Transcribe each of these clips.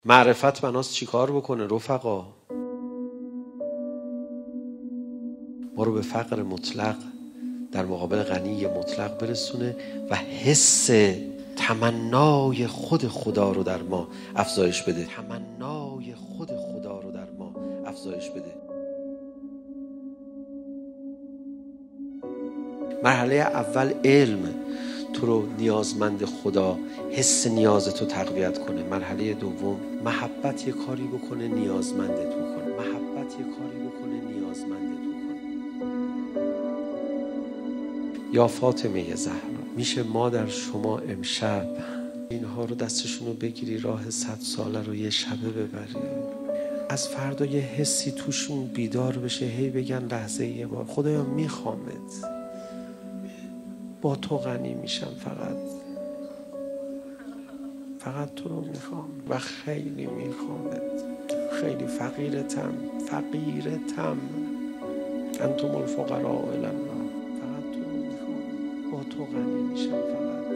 معرفت بناست چی کار بکنه رفقا؟ ما رو به فقر مطلق در مقابل غنی مطلق برسونه و حس تمنای خود خدا رو در ما افزایش بده. تمنای خود خدا رو در ما افزایش بده. مرحله اول علم تو رو نیازمند خدا، حس نیازتو تقویت کنه. مرحله دوم محبت یه کاری بکنه نیازمندت بکنه. محبت یه کاری بکنه نیازمندت بکنه. یا فاطمه زهرا، میشه مادر شما امشب اینها رو دستشونو بگیری راه 100 ساله رو یه شبه ببری، از فردا یه حسی توشون بیدار بشه، هی بگن لحظه یه بار خدایا میخوامت، با تو غنی میشم، فقط تو رو میخوام و خیلی میخوامت، خیلی فقیرتم انتم الفقراء الی الله، فقط تو رو میخوام، با تو غنی میشم، فقط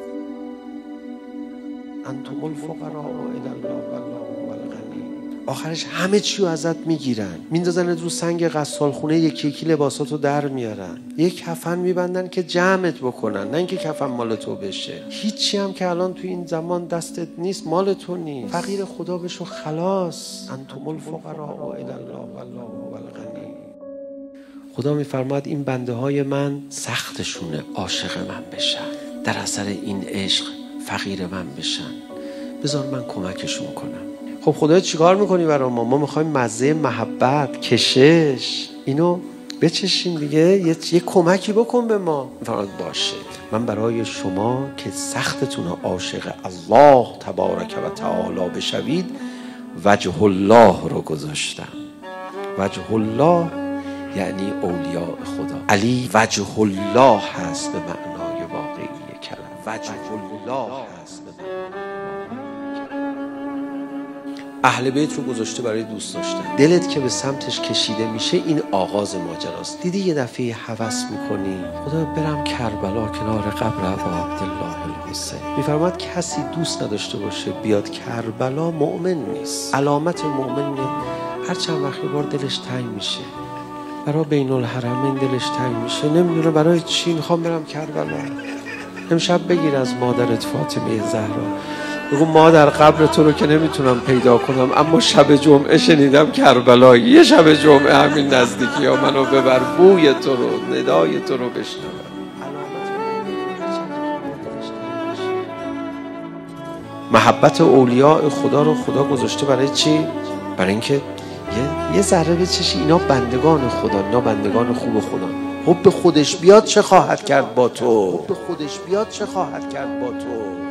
انتم الفقراء الی الله والله هو الغنی. آخرش همه چی رو ازت میگیرن، میندازنت رو سنگ غسال خونه، یکی یکی لباساتو در میارن، یک کفن میبندن که جمعت بکنن، نه اینکه کفن مال تو بشه. هیچی هم که الان تو این زمان دستت نیست مال تو نیست، فقیر خدا بشو خلاص. انتم الفقراء الی الله والله هو الغنی. خدا میفرماید این بنده های من سختشونه عاشق من بشن، در اثر این عشق فقیر من بشن، بذار من کمکشون کنم. خب خدا چیکار میکنی برای ما؟ ما میخوایم مزه محبت، کشش اینو بچشیم دیگه، یه کمکی بکن به ما. فراد باشه من برای شما که سختتون عاشق الله تبارک و تعالی بشوید وجه الله رو گذاشتم. وجه الله یعنی اولیاء خدا. علی وجه الله هست به معنای واقعی کلمه، وجه الله هست به معنای. اهل بیت رو گذاشته برای دوست داشتن. دلت که به سمتش کشیده میشه این آغاز ماجراست. دیدی یه دفعه هوس میکنی خدا برم کربلا کنار قبر ابا عبدالله الحسین. میفرماد کسی دوست نداشته باشه بیاد کربلا مؤمن نیست. علامت مؤمن هر چند وقت بار دلش تنگ میشه، برای بین الحرمین دلش تنگ میشه، نمیدونه برای چی میخوام برم کربلا. امشب بگیر از مادرت فاطمه زهرا، بگو مادر قبر تو رو که نمیتونم پیدا کنم، اما شب جمعه شنیدم کربلا، یه شب جمعه همین نزدیکی ها منو ببر، بوی تو رو، ندای تو رو بشنوم. محبت اولیاء خدا رو خدا گذاشته برای چی؟ برای اینکه یه ذره بچشی اینا بندگان خدا، اینا بندگان خوب خدا. حب خودش بیاد چه خواهد کرد با تو؟ حب خودش بیاد چه خواهد کرد با تو؟